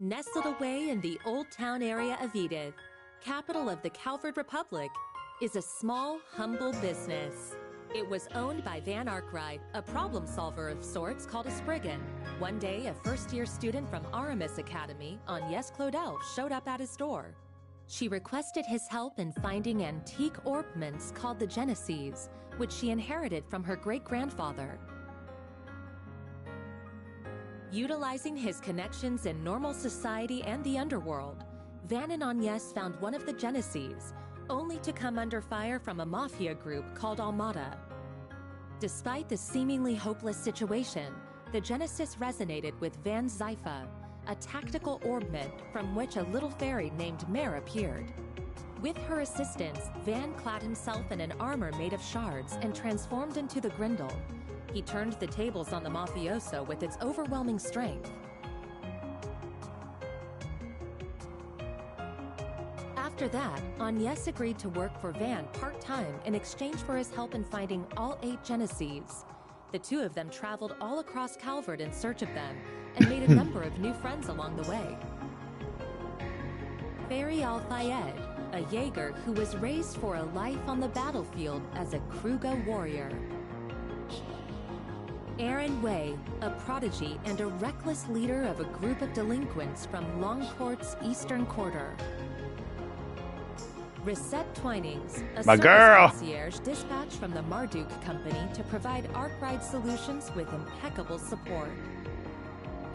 Nestled away in the Old Town area of Edith, capital of the Calvert Republic, is a small, humble business. It was owned by Van Arkwright, a problem solver of sorts called a Spriggan. One day, a first-year student from Aramis Academy, Agnès Claudel, showed up at his door. She requested his help in finding antique ornaments called the Genesees, which she inherited from her great-grandfather. Utilizing his connections in normal society and the underworld, Van and Agnès found one of the Genesees, only to come under fire from a mafia group called Almada. Despite the seemingly hopeless situation, the Genesis resonated with Van's Zypha, a tactical orbment from which a little fairy named Mare appeared. With her assistance, Van clad himself in an armor made of shards and transformed into the Grindel. He turned the tables on the mafioso with its overwhelming strength. After that, Agnès agreed to work for Van part-time in exchange for his help in finding all 8 Genesees. The two of them traveled all across Calvert in search of them and made a number of new friends along the way. Fairy Al-Fayed, a Jaeger who was raised for a life on the battlefield as a Kruga warrior. Aaron Way, a prodigy and a reckless leader of a group of delinquents from Longcourt's eastern quarter. Risette Twinings, a service concierge dispatched from the Marduk Company to provide Arkwright Solutions with impeccable support.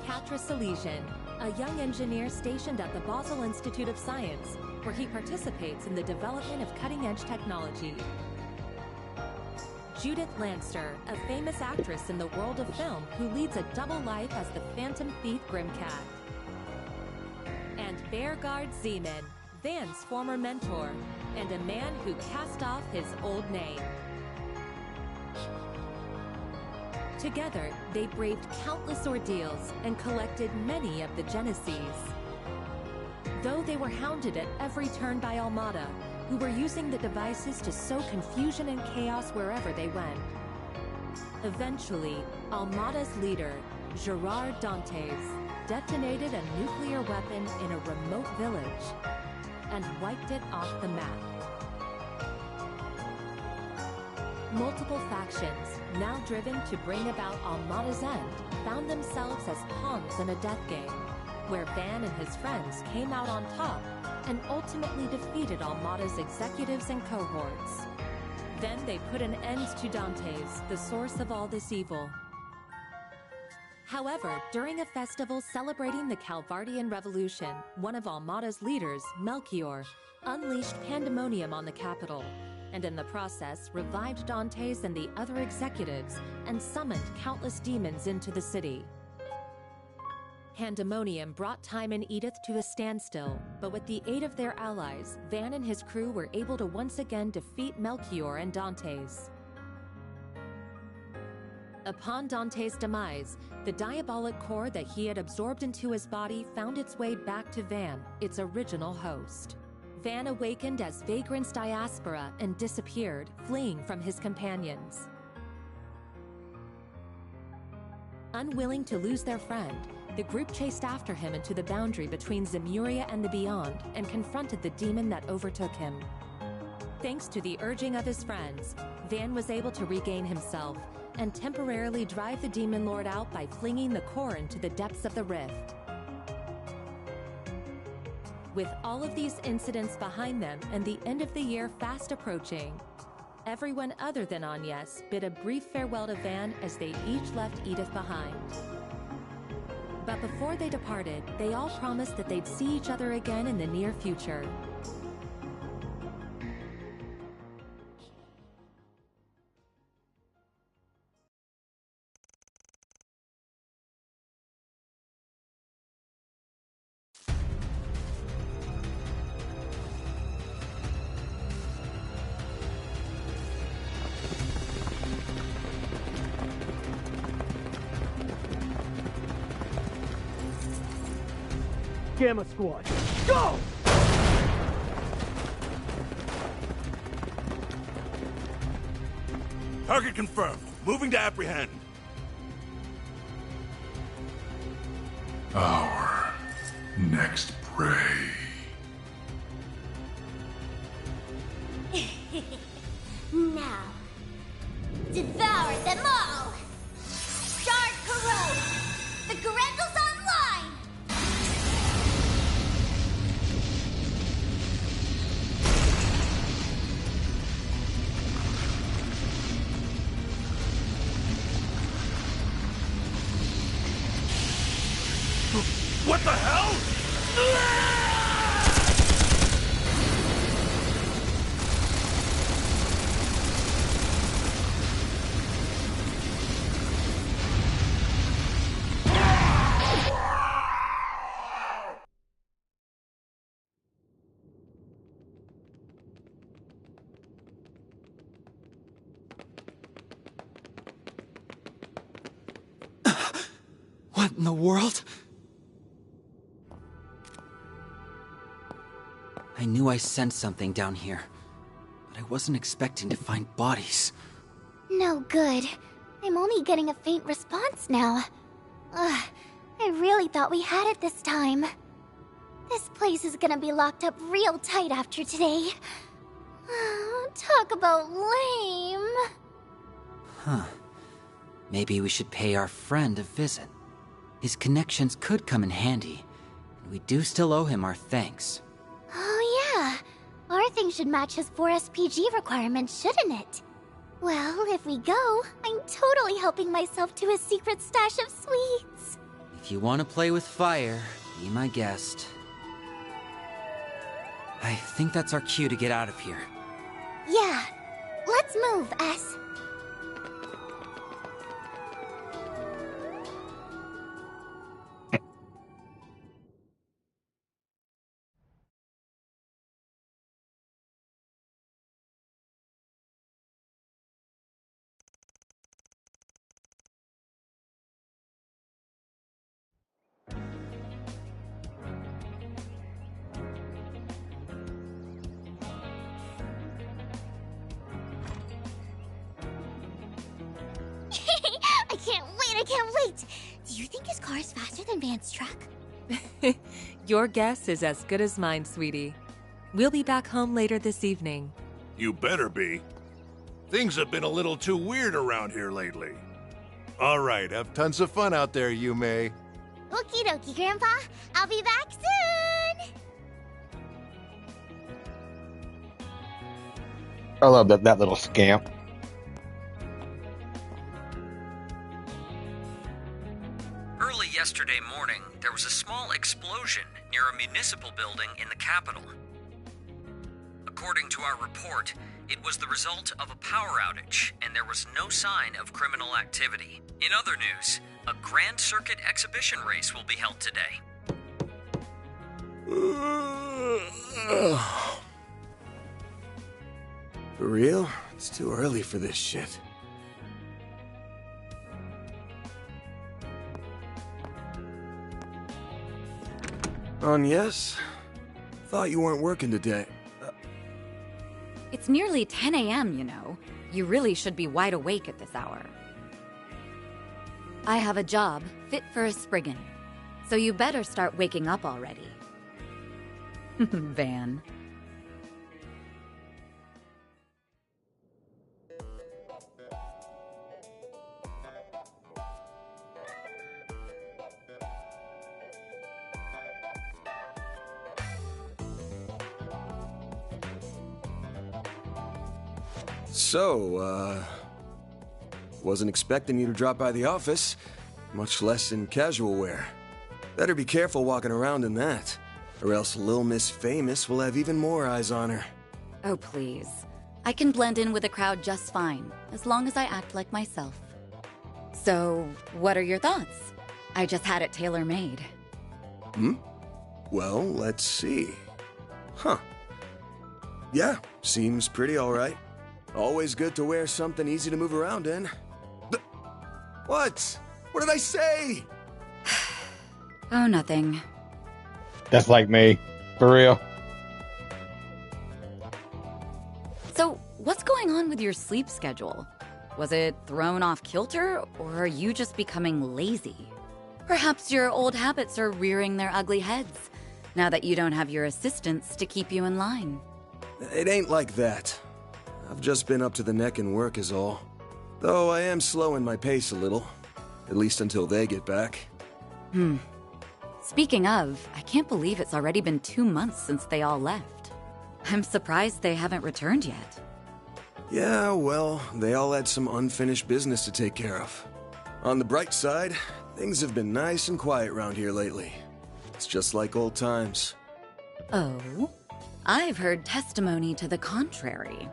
Katra Salesian, a young engineer stationed at the Basel Institute of Science, where he participates in the development of cutting-edge technology. Judith Lanster, a famous actress in the world of film who leads a double life as the Phantom Thief Grimcat. And Bearguard Zeman, Van's former mentor, and a man who cast off his old name. Together, they braved countless ordeals and collected many of the Genesees. Though they were hounded at every turn by Almada, who were using the devices to sow confusion and chaos wherever they went. Eventually, Almada's leader, Gerard Dantes, detonated a nuclear weapon in a remote village and wiped it off the map. Multiple factions, now driven to bring about Almada's end, found themselves as pawns in a death game, where Van and his friends came out on top and ultimately defeated Almada's executives and cohorts. Then they put an end to Dantes, the source of all this evil. However, during a festival celebrating the Calvardian Revolution, one of Almada's leaders, Melchior, unleashed pandemonium on the capital, and in the process revived Dantes and the other executives and summoned countless demons into the city. Pandemonium brought Time and Edith to a standstill, but with the aid of their allies, Van and his crew were able to once again defeat Melchior and Dantes. Upon Dante's demise, the diabolic core that he had absorbed into his body found its way back to Van, its original host. Van awakened as Vagrant's diaspora and disappeared, fleeing from his companions. Unwilling to lose their friend, the group chased after him into the boundary between Zemuria and the Beyond and confronted the demon that overtook him. Thanks to the urging of his friends, Van was able to regain himself and temporarily drive the Demon Lord out by flinging the core into the depths of the rift. With all of these incidents behind them and the end of the year fast approaching, everyone other than Agnes bid a brief farewell to Van as they each left Edith behind. But before they departed, they all promised that they'd see each other again in the near future. Gamma Squad, go! Target confirmed. Moving to apprehend. Our next prey. Now, devour them all! Start corrode! The Grendels online! What the hell? What in the world? I knew I sensed something down here, but I wasn't expecting to find bodies. No good. I'm only getting a faint response now. Ugh, I really thought we had it this time. This place is gonna be locked up real tight after today. Talk about lame. Huh. Maybe we should pay our friend a visit. His connections could come in handy, and we do still owe him our thanks. Oh yeah, our thing should match his 4 SPG requirements, shouldn't it? Well, if we go, I'm totally helping myself to his secret stash of sweets. If you want to play with fire, be my guest. I think that's our cue to get out of here. Yeah, let's move, S. I can't wait! Do you think his car is faster than Van's truck? Your guess is as good as mine, sweetie. We'll be back home later this evening. You better be. Things have been a little too weird around here lately. All right, have tons of fun out there, Yume. Okie dokie, Grandpa. I'll be back soon! I love that little scamp. Early yesterday morning, there was a small explosion near a municipal building in the capital. According to our report, it was the result of a power outage, and there was no sign of criminal activity. In other news, a Grand Circuit exhibition race will be held today. For real? It's too early for this shit. Yes? Thought you weren't working today. It's nearly 10 a.m., you know. You really should be wide awake at this hour. I have a job fit for a Spriggan, so you better start waking up already. Van. So, wasn't expecting you to drop by the office, much less in casual wear. Better be careful walking around in that, or else Lil Miss Famous will have even more eyes on her. Oh, please. I can blend in with the crowd just fine, as long as I act like myself. So, what are your thoughts? I just had it tailor-made. Well, let's see. Huh. Yeah, seems pretty alright. Always good to wear something easy to move around in. What? What did I say? Oh, nothing. That's like me. For real. So, what's going on with your sleep schedule? Was it thrown off kilter, or are you just becoming lazy? Perhaps your old habits are rearing their ugly heads, now that you don't have your assistants to keep you in line. It ain't like that. I've just been up to the neck in work is all. Though I am slowing my pace a little. At least until they get back. Speaking of, I can't believe it's already been 2 months since they all left. I'm surprised they haven't returned yet. Yeah, well, they all had some unfinished business to take care of. On the bright side, things have been nice and quiet around here lately. It's just like old times. Oh? I've heard testimony to the contrary.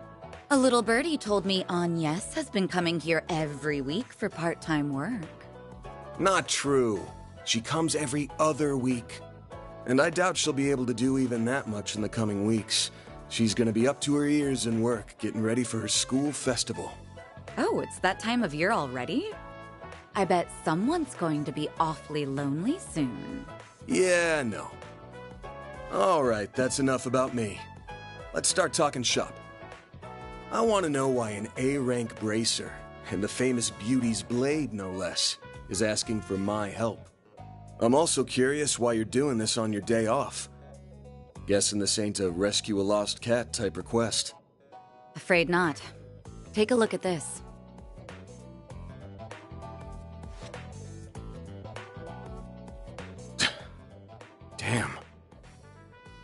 A little birdie told me Agnes has been coming here every week for part-time work. Not true. She comes every other week. And I doubt she'll be able to do even that much in the coming weeks. She's gonna be up to her ears in work, getting ready for her school festival. Oh, it's that time of year already? I bet someone's going to be awfully lonely soon. Yeah, no. Alright, that's enough about me. Let's start talking shop. I want to know why an A-rank bracer, and the famous Beauty's blade no less, is asking for my help. I'm also curious why you're doing this on your day off. Guessing this ain't a rescue a lost cat type request. Afraid not. Take a look at this. Damn.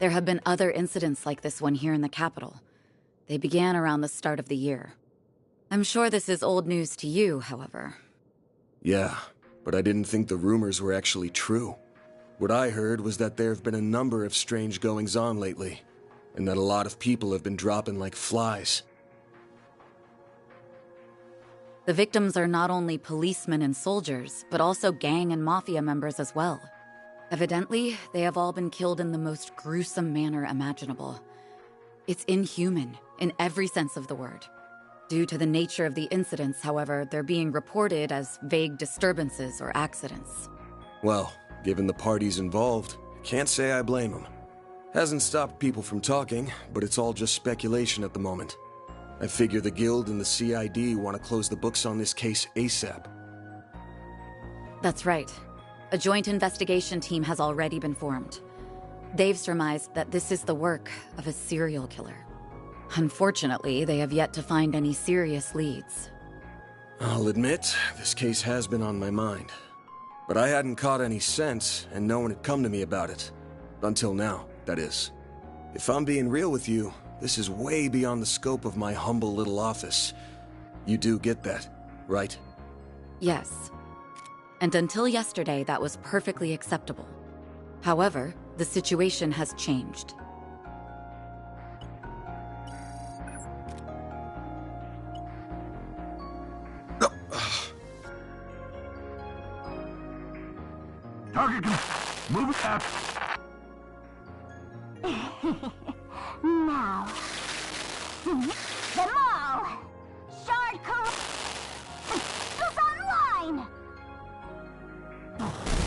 There have been other incidents like this one here in the capital. They began around the start of the year. I'm sure this is old news to you, however. Yeah, but I didn't think the rumors were actually true. What I heard was that there have been a number of strange goings-on lately, and that a lot of people have been dropping like flies. The victims are not only policemen and soldiers, but also gang and mafia members as well. Evidently, they have all been killed in the most gruesome manner imaginable. It's inhuman, in every sense of the word. Due to the nature of the incidents, however, they're being reported as vague disturbances or accidents. Well, given the parties involved, can't say I blame them. Hasn't stopped people from talking, but it's all just speculation at the moment. I figure the Guild and the CID want to close the books on this case ASAP. That's right. A joint investigation team has already been formed. They've surmised that this is the work of a serial killer. Unfortunately, they have yet to find any serious leads. I'll admit, this case has been on my mind. But I hadn't caught any sense, and no one had come to me about it. Until now, that is. If I'm being real with you, this is way beyond the scope of my humble little office. You do get that, right? Yes. And until yesterday, that was perfectly acceptable. However, the situation has changed. Target, move it up. Now, seize them all. Shard is online.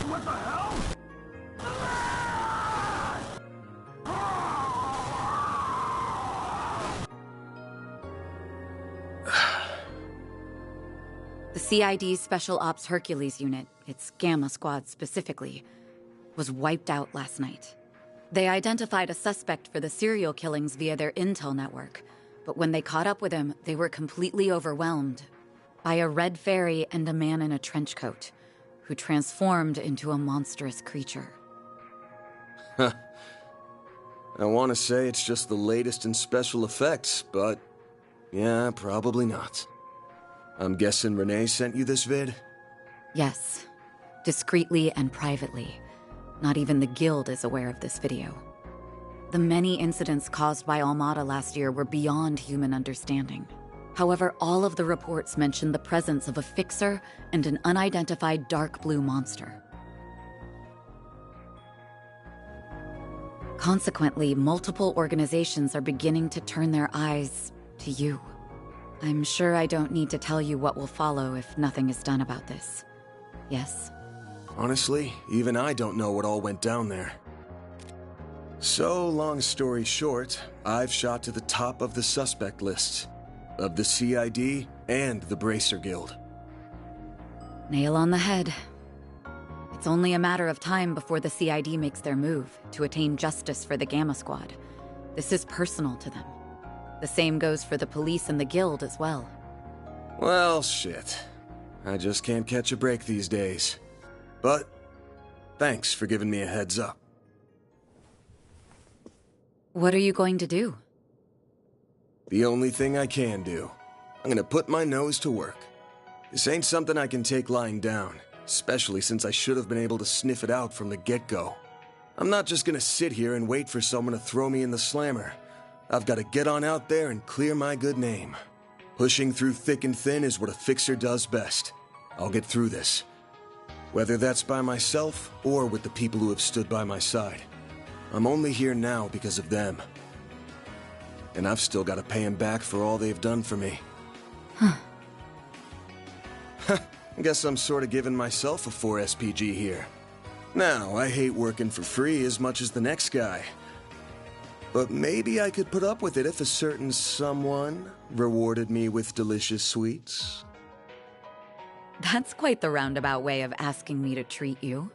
What the hell? The CID's Special Ops Hercules unit, its Gamma Squad specifically, was wiped out last night. They identified a suspect for the serial killings via their intel network, but when they caught up with him, they were completely overwhelmed by a red fairy and a man in a trench coat, who transformed into a monstrous creature. Huh. I want to say it's just the latest in special effects, but yeah, probably not. I'm guessing Renee sent you this vid? Yes, discreetly and privately. Not even the Guild is aware of this video. The many incidents caused by Almada last year were beyond human understanding. However, all of the reports mentioned the presence of a fixer and an unidentified dark blue monster. Consequently, multiple organizations are beginning to turn their eyes to you. I'm sure I don't need to tell you what will follow if nothing is done about this. Yes? Honestly, even I don't know what all went down there. So, long story short, I've shot to the top of the suspect lists. Of the CID and the Bracer Guild. Nail on the head. It's only a matter of time before the CID makes their move to attain justice for the Gamma Squad. This is personal to them. The same goes for the police and the Guild as well. Well, shit. I just can't catch a break these days. But, thanks for giving me a heads up. What are you going to do? The only thing I can do. I'm gonna put my nose to work. This ain't something I can take lying down, especially since I should have been able to sniff it out from the get-go. I'm not just gonna sit here and wait for someone to throw me in the slammer. I've gotta get on out there and clear my good name. Pushing through thick and thin is what a fixer does best. I'll get through this. Whether that's by myself or with the people who have stood by my side. I'm only here now because of them. And I've still got to pay them back for all they've done for me. Huh. Guess I'm sort of giving myself a 4 SPG here. Now, I hate working for free as much as the next guy. But maybe I could put up with it if a certain someone rewarded me with delicious sweets. That's quite the roundabout way of asking me to treat you.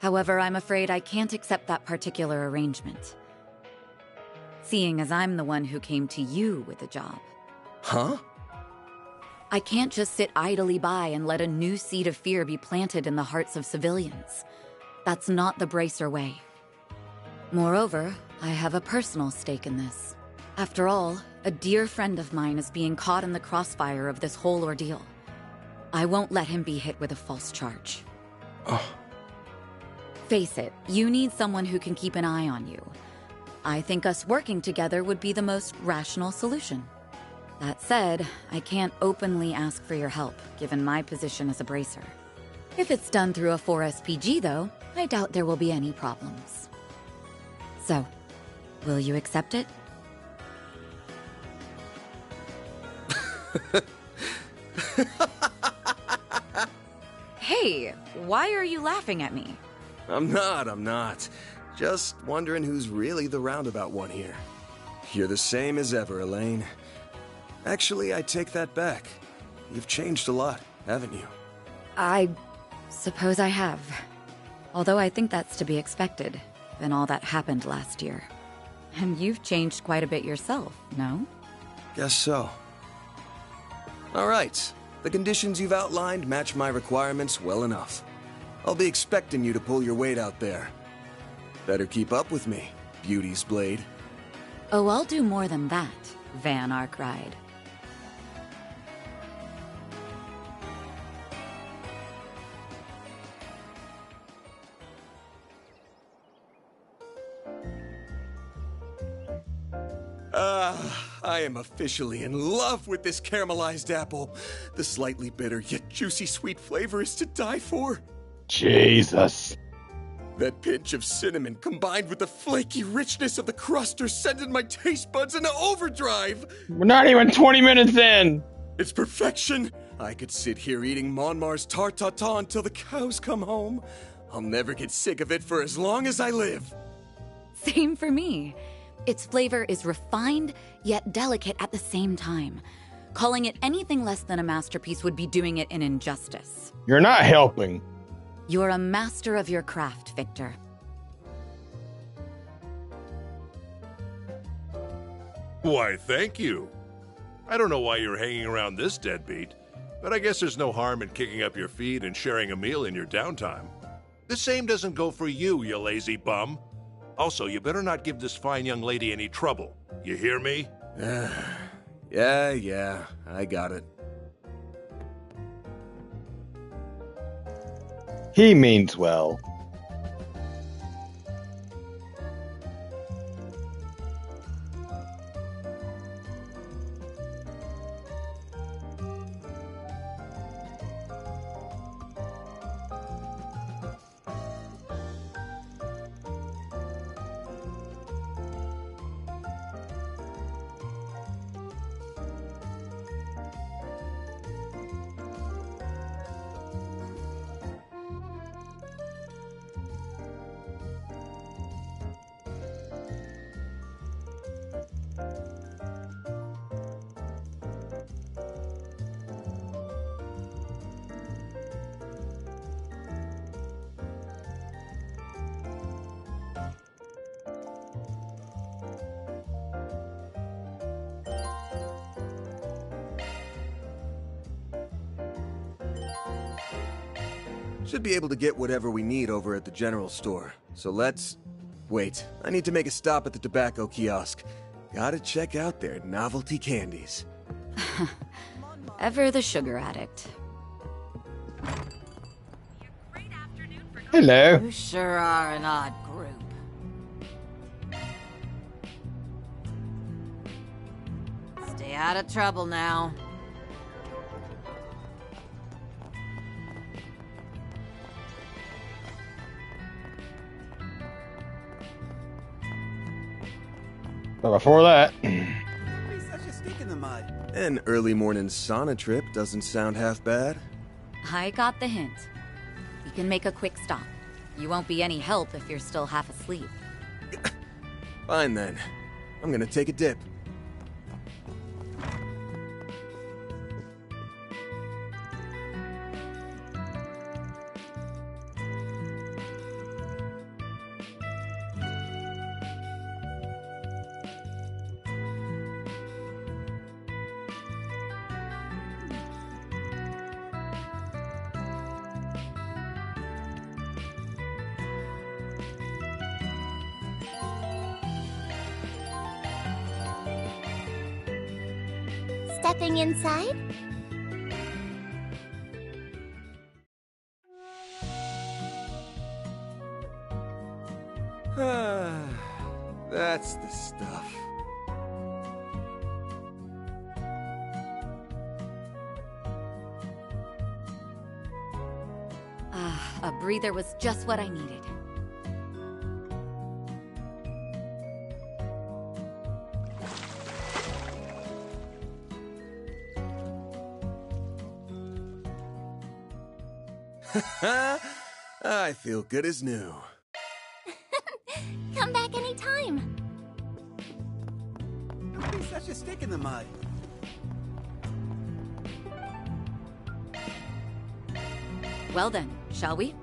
However, I'm afraid I can't accept that particular arrangement. Seeing as I'm the one who came to you with a job. Huh? I can't just sit idly by and let a new seed of fear be planted in the hearts of civilians. That's not the Bracer way. Moreover, I have a personal stake in this. After all, a dear friend of mine is being caught in the crossfire of this whole ordeal. I won't let him be hit with a false charge. Oh. Face it, you need someone who can keep an eye on you. I think us working together would be the most rational solution. That said, I can't openly ask for your help, given my position as a bracer. If it's done through a 4 SPG, though, I doubt there will be any problems. So, will you accept it? Hey, why are you laughing at me? I'm not. Just wondering who's really the roundabout one here. You're the same as ever, Elaine. Actually, I take that back. You've changed a lot, haven't you? I suppose I have. Although I think that's to be expected, given all that happened last year. And you've changed quite a bit yourself, no? Guess so. Alright, the conditions you've outlined match my requirements well enough. I'll be expecting you to pull your weight out there. Better keep up with me, Beauty's Blade. Oh, I'll do more than that, Van Arkride. I am officially in love with this caramelized apple. The slightly bitter yet juicy sweet flavor is to die for. Jesus. That pinch of cinnamon combined with the flaky richness of the crust are sending my taste buds into overdrive. We're not even 20 minutes in. It's perfection. I could sit here eating Monmar's tart tatin until the cows come home. I'll never get sick of it for as long as I live. Same for me. Its flavor is refined, yet delicate at the same time. Calling it anything less than a masterpiece would be doing it an injustice. You're not helping. You're a master of your craft, Victor. Why, thank you. I don't know why you're hanging around this deadbeat, but I guess there's no harm in kicking up your feet and sharing a meal in your downtime. The same doesn't go for you, you lazy bum. Also, you better not give this fine young lady any trouble. You hear me? Yeah, I got it. He means well. Should be able to get whatever we need over at the general store. So let's... Wait, I need to make a stop at the tobacco kiosk. Gotta check out their novelty candies. Ever the sugar addict. Hello. You sure are an odd group. Stay out of trouble now. But before that, Such a stick in the mud. An early morning sauna trip doesn't sound half bad. I got the hint. We can make a quick stop. You won't be any help if you're still half asleep. Fine then. I'm gonna take a dip. Stepping inside? That's the stuff. A breather was just what I needed. I feel good as new. Come back anytime. Don't be such a stick in the mud. Well then, shall we?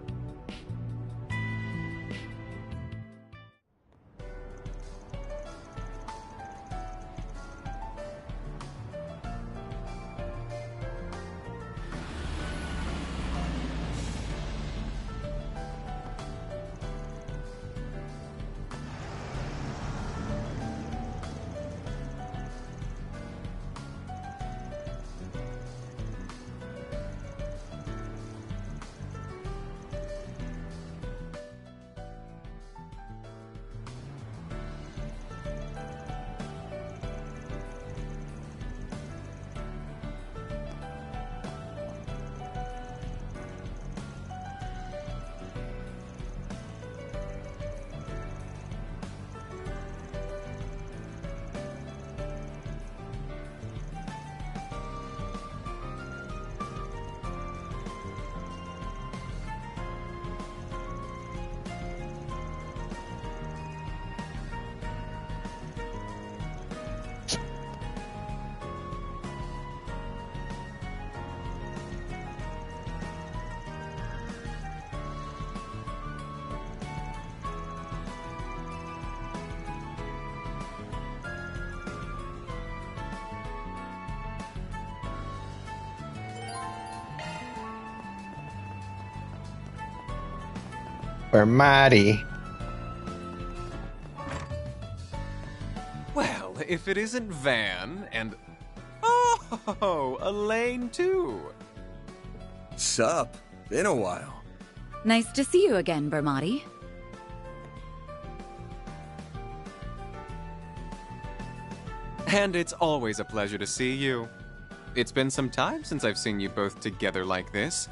Bermati. Well, if it isn't Van and... Oh, Elaine too. Sup? Been a while. Nice to see you again, Bermati. And it's always a pleasure to see you. It's been some time since I've seen you both together like this.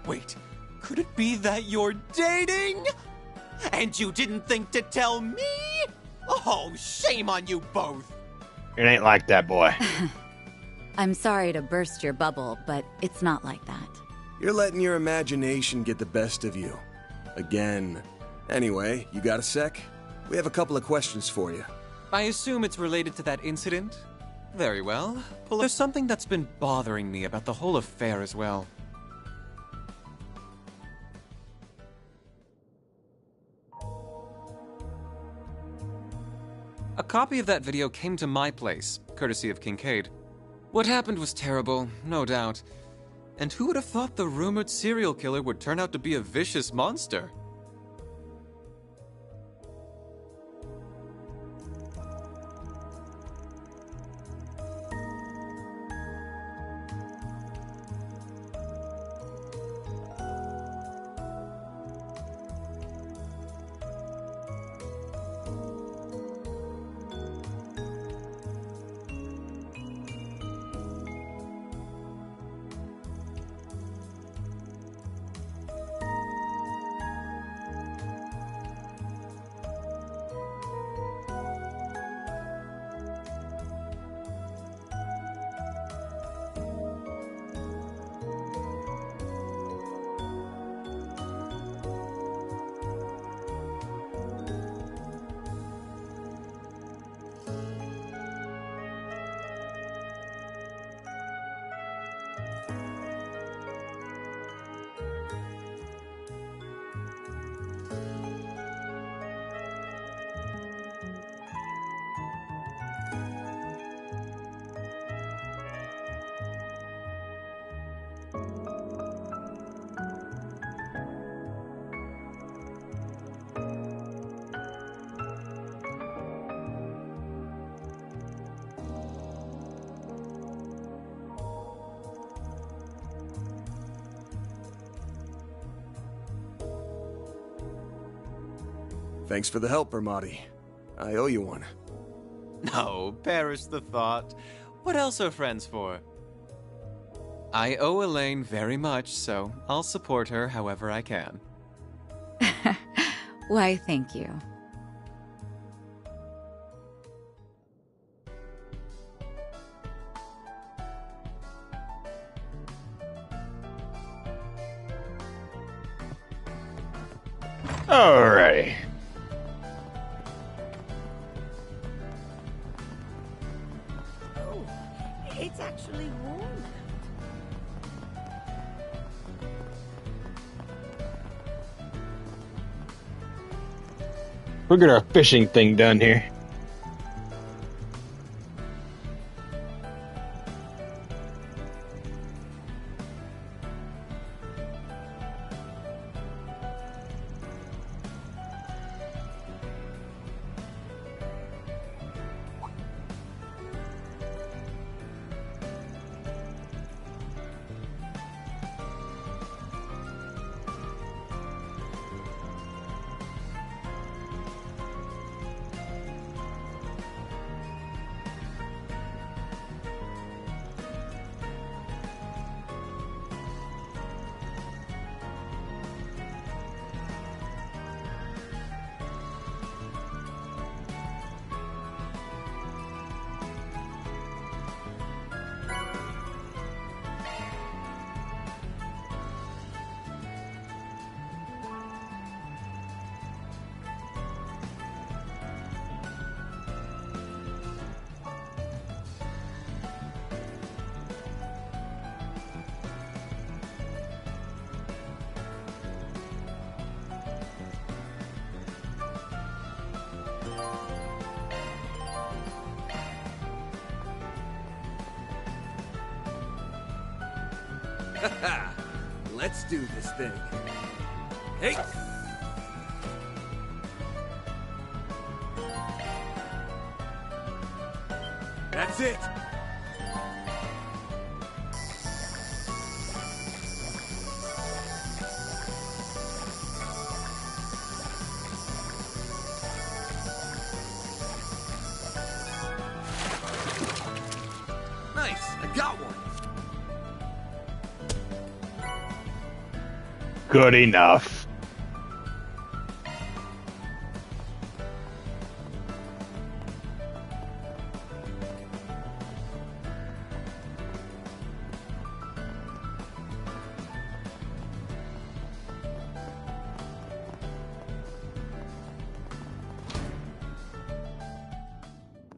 Wait, could it be that you're dating? And you didn't think to tell me? Oh, shame on you both. It ain't like that, boy. I'm sorry to burst your bubble, but it's not like that. You're letting your imagination get the best of you. Again. Anyway, you got a sec? We have a couple of questions for you. I assume it's related to that incident? Very well. Well, there's something that's been bothering me about the whole affair as well. A copy of that video came to my place, courtesy of Kincaid. What happened was terrible, no doubt. And who would have thought the rumored serial killer would turn out to be a vicious monster? Thanks for the help, Bermati. I owe you one. No, perish the thought. What else are friends for? I owe Elaine very much, so I'll support her however I can. Why, thank you. Alrighty. Oh, it's actually warm. We'll get our fishing thing done here. Let's do this thing. Hey! That's it! Nice! I got one! Good enough.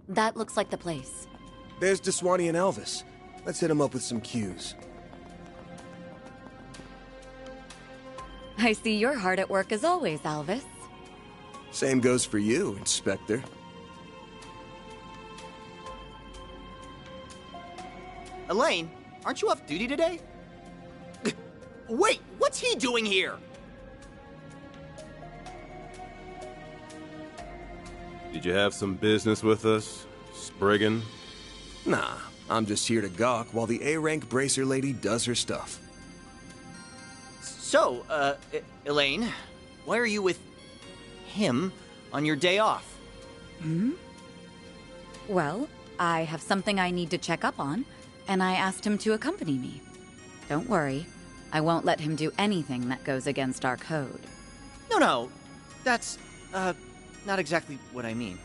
That looks like the place. There's Deswani and Elvis. Let's hit them up with some cues. I see you're hard at work as always, Elvis. Same goes for you, Inspector. Elaine, aren't you off duty today? Wait, what's he doing here? Did you have some business with us, Spriggan? Nah, I'm just here to gawk while the A-rank bracer lady does her stuff. So, Elaine, why are you with him on your day off? Well, I have something I need to check up on, and I asked him to accompany me. Don't worry, I won't let him do anything that goes against our code. No, that's, not exactly what I mean.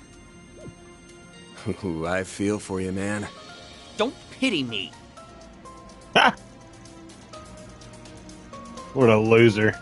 Ooh, I feel for you, man. Don't pity me. What a loser.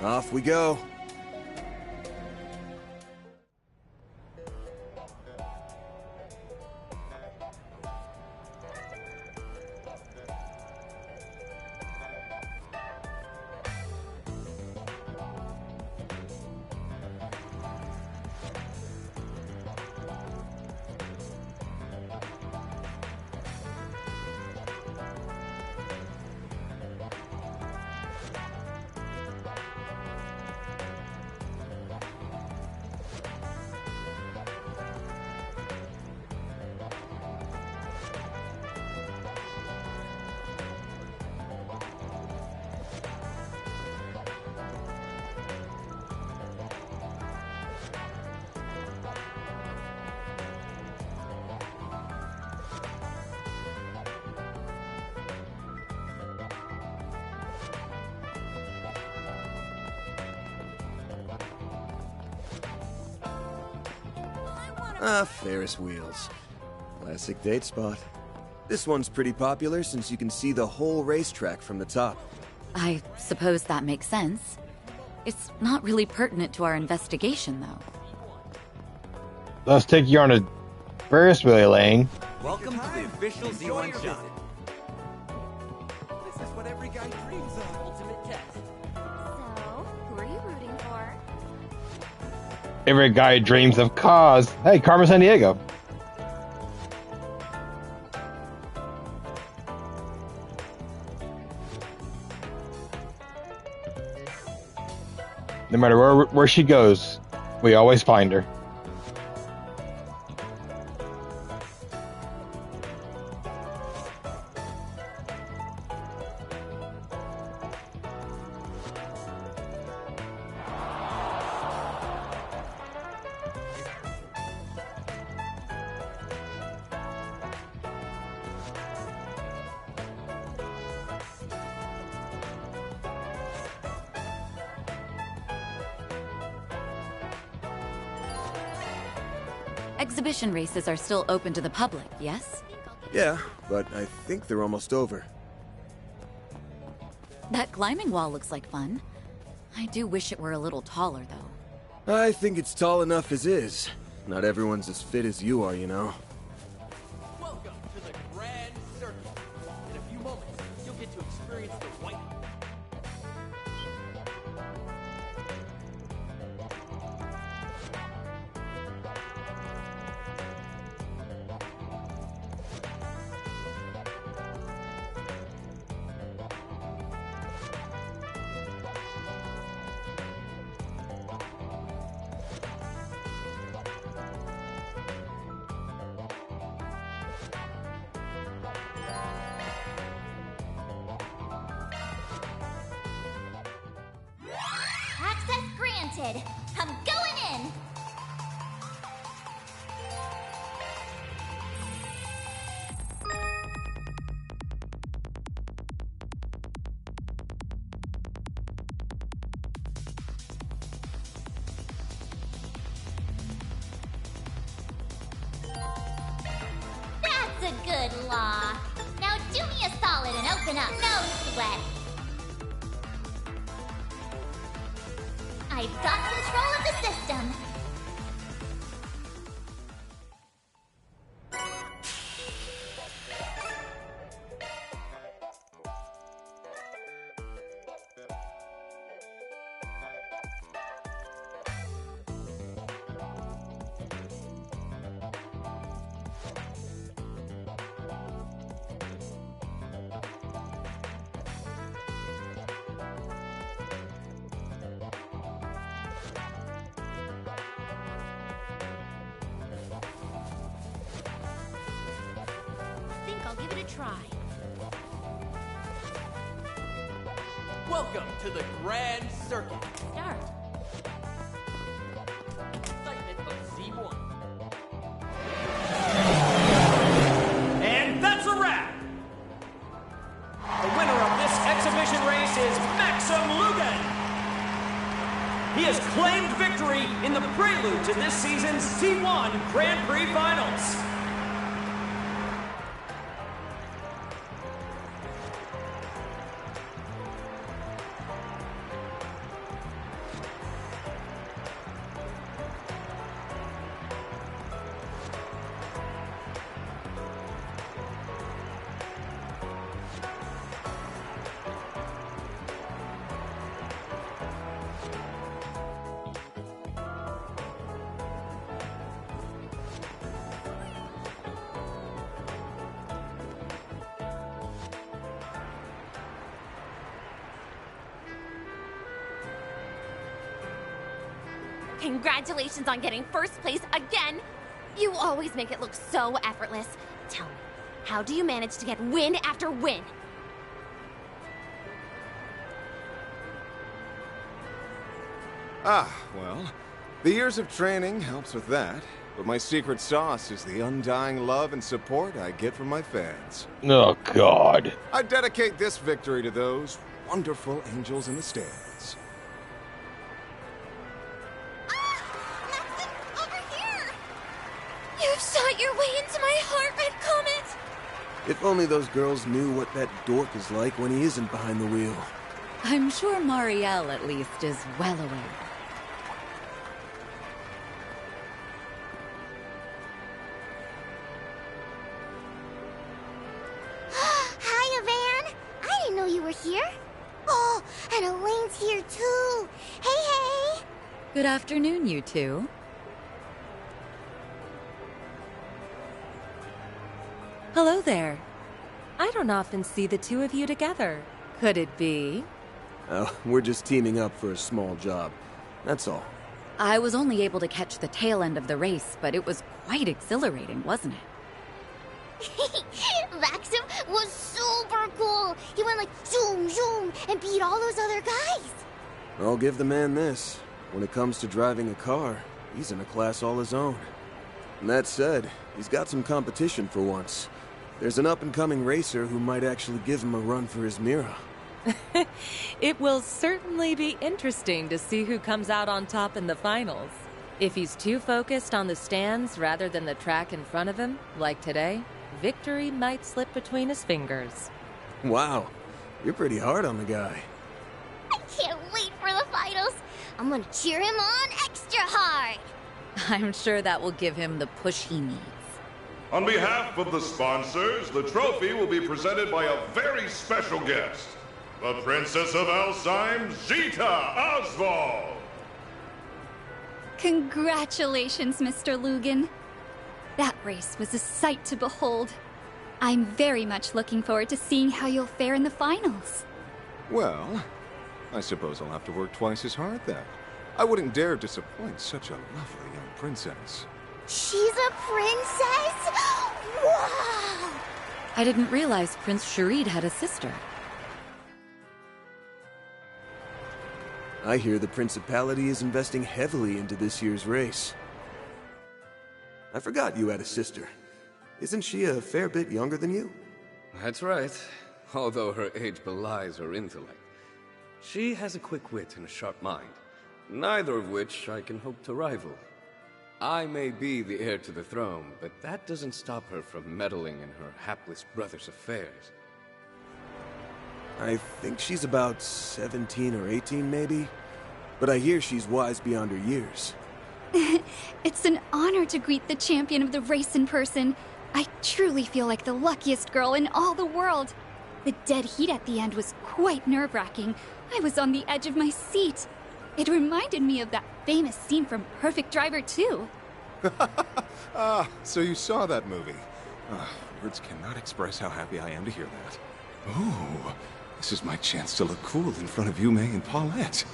Off we go. Ferris wheels. Classic date spot. This one's pretty popular since you can see the whole racetrack from the top. I suppose that makes sense. It's not really pertinent to our investigation, though. Let's take you on a Ferris wheel, Elaine. Welcome to the official Z1 shot. This is what every guy dreams of. Ultimate test. So, who are you rooting for? Every guy dreams of cars. Hey, Carmen Sandiego. No matter where she goes, we always find her. Exhibition races are still open to the public, yes? Yeah, but I think they're almost over. That climbing wall looks like fun. I do wish it were a little taller, though. I think it's tall enough as is. Not everyone's as fit as you are, you know. Welcome to the Grand Circuit. In a few moments, you'll get to experience the white. Access granted. I'm going in. That's a good law. Now do me a solid and open up. No sweat. I've got control of the system. I'll give it a try. Welcome to the Grand Circuit. Start. Excitement of Z1. And that's a wrap! The winner of this exhibition race is Maxim Lugan. He has claimed victory in the prelude to this season's Z1 Grand Prix Finals. Congratulations on getting first place again! You always make it look so effortless. Tell me, how do you manage to get win after win? Well, the years of training helps with that, but my secret sauce is the undying love and support I get from my fans. Oh, God. I dedicate this victory to those wonderful angels in the stands. If only those girls knew what that dork is like when he isn't behind the wheel. I'm sure Marielle, at least, is well aware. Hiya, Van! I didn't know you were here. Oh, and Elaine's here too. Hey, hey! Good afternoon, you two. Hello there. I don't often see the two of you together. Could it be? Oh, we're just teaming up for a small job. That's all. I was only able to catch the tail end of the race, but it was quite exhilarating, wasn't it? Maxim was super cool. He went like zoom, zoom, and beat all those other guys. I'll give the man this. When it comes to driving a car, he's in a class all his own. And that said, he's got some competition for once. There's an up-and-coming racer who might actually give him a run for his Mira. It will certainly be interesting to see who comes out on top in the finals. If he's too focused on the stands rather than the track in front of him, like today, victory might slip between his fingers. Wow, you're pretty hard on the guy. I can't wait for the finals. I'm gonna cheer him on extra hard. I'm sure that will give him the push he needs. On behalf of the sponsors, the trophy will be presented by a very special guest, the Princess of Alzheim, Zita Oswald. Congratulations, Mr. Lugan. That race was a sight to behold. I'm very much looking forward to seeing how you'll fare in the finals. Well, I suppose I'll have to work twice as hard then. I wouldn't dare disappoint such a lovely young princess. She's a princess? Wow! I didn't realize Prince Sharid had a sister. I hear the Principality is investing heavily into this year's race. I forgot you had a sister. Isn't she a fair bit younger than you? That's right, although her age belies her intellect. She has a quick wit and a sharp mind, neither of which I can hope to rival. I may be the heir to the throne, but that doesn't stop her from meddling in her hapless brother's affairs. I think she's about 17 or 18 maybe, but I hear she's wise beyond her years. It's an honor to greet the champion of the race in person. I truly feel like the luckiest girl in all the world. The dead heat at the end was quite nerve-wracking. I was on the edge of my seat. It reminded me of that famous scene from Perfect Driver 2. Ah, so you saw that movie. Words cannot express how happy I am to hear that. Ooh, this is my chance to look cool in front of Yume and Paulette.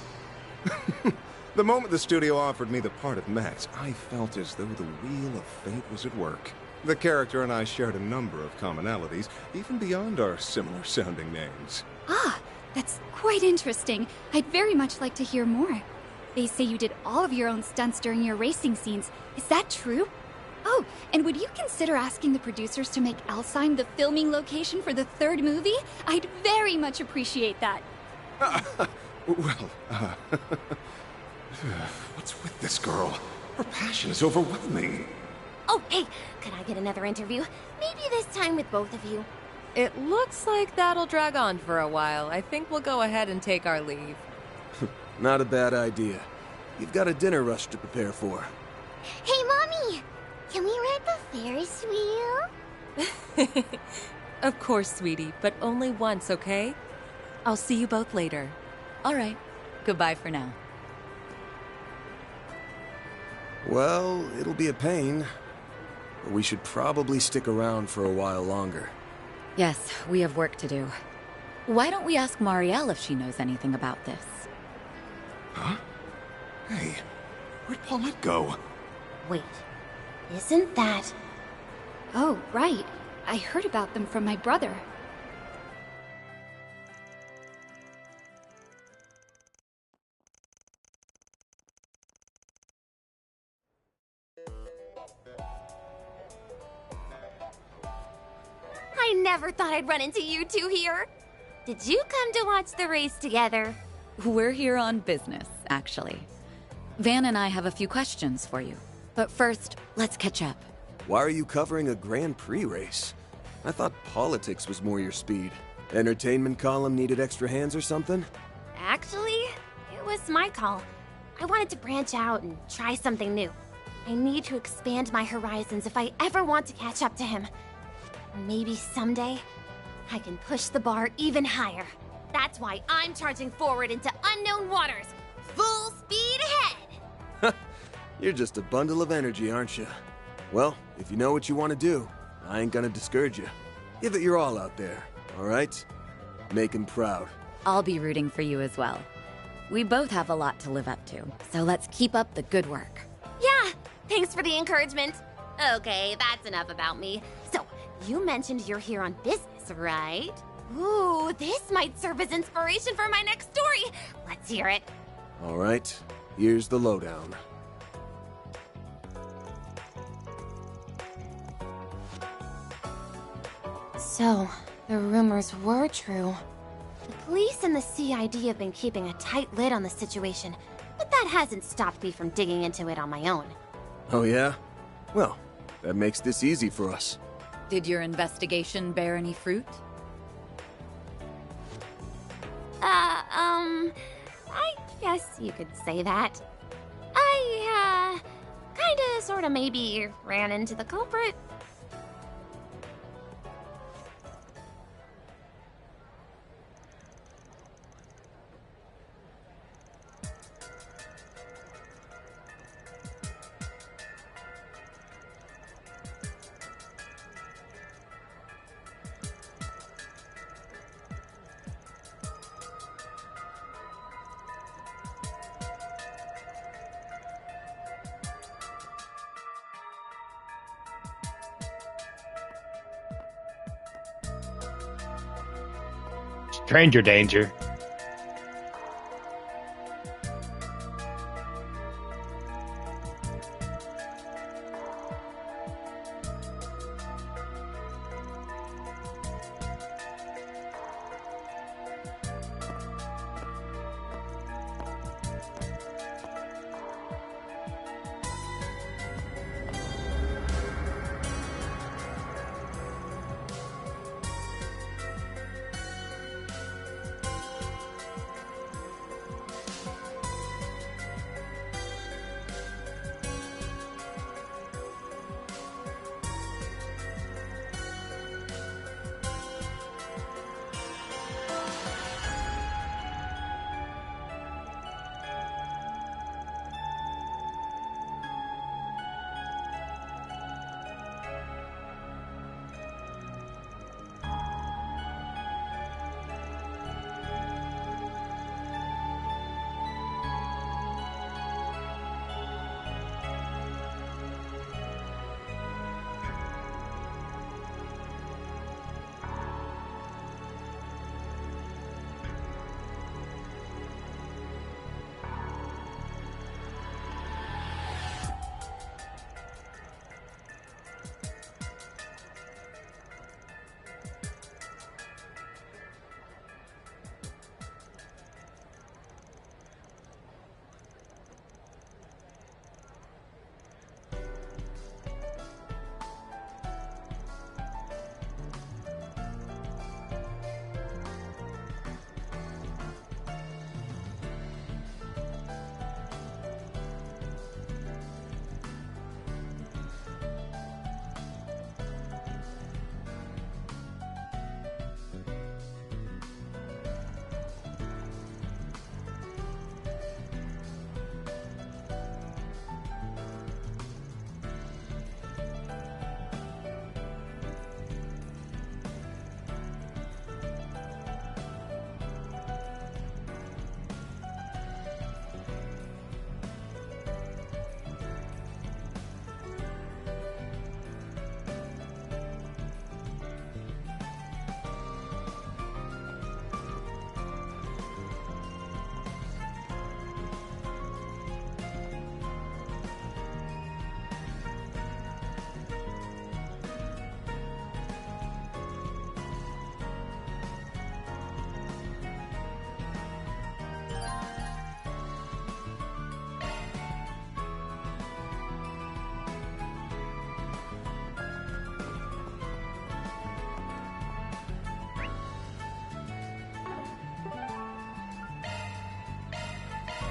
The moment the studio offered me the part of Max, I felt as though the wheel of fate was at work. The character and I shared a number of commonalities, even beyond our similar-sounding names. Ah, that's quite interesting. I'd very much like to hear more. They say you did all of your own stunts during your racing scenes. Is that true? Oh, and would you consider asking the producers to make Alzheim the filming location for the third movie? I'd very much appreciate that. What's with this girl? Her passion is overwhelming. Oh, hey, could I get another interview? Maybe this time with both of you. It looks like that'll drag on for a while. I think we'll go ahead and take our leave. Not a bad idea. You've got a dinner rush to prepare for. Hey, Mommy! Can we ride the Ferris wheel? Of course, sweetie, but only once, okay? I'll see you both later. All right. Goodbye for now. Well, it'll be a pain. But we should probably stick around for a while longer. Yes, we have work to do. Why don't we ask Marielle if she knows anything about this? Huh? Hey, where'd Paulette go? Wait, isn't that... Oh, right. I heard about them from my brother. I never thought I'd run into you two here. Did you come to watch the race together? We're here on business, actually. Van and I have a few questions for you. But first, let's catch up. Why are you covering a Grand Prix race? I thought politics was more your speed. Entertainment column needed extra hands or something? Actually, it was my call. I wanted to branch out and try something new. I need to expand my horizons if I ever want to catch up to him. Maybe someday, I can push the bar even higher. That's why I'm charging forward into unknown waters. Full speed ahead! You're just a bundle of energy, aren't you? Well, if you know what you want to do, I ain't gonna discourage you. Give it your all out there, alright? Make him proud. I'll be rooting for you as well. We both have a lot to live up to, so let's keep up the good work. Yeah, thanks for the encouragement. Okay, that's enough about me. So, you mentioned you're here on business, right? Ooh, this might serve as inspiration for my next story. Let's hear it. Alright, here's the lowdown. So, the rumors were true. The police and the CID have been keeping a tight lid on the situation, but that hasn't stopped me from digging into it on my own. Oh yeah? Well, that makes this easy for us. Did your investigation bear any fruit? I guess you could say that. I, kinda, sorta, maybe ran into the culprit. Stranger danger.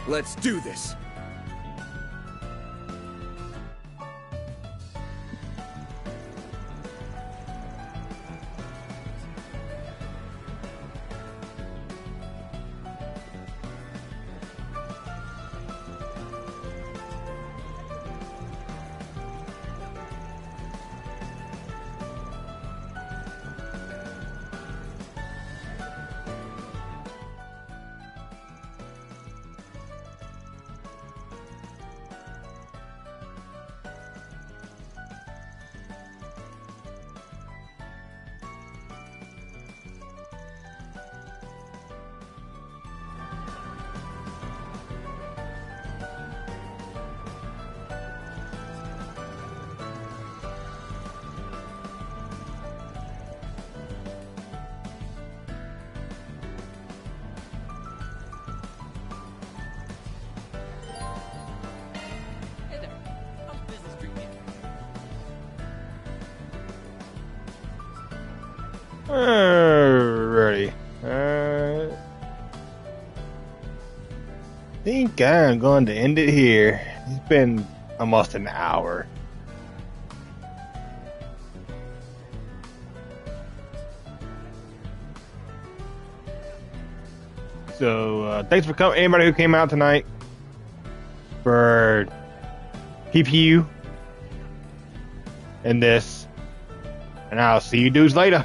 Let's do this. Alrighty. Think I'm going to end it here. It's been almost an hour. So, thanks for coming, anybody who came out tonight for PPU and this. And I'll see you dudes later.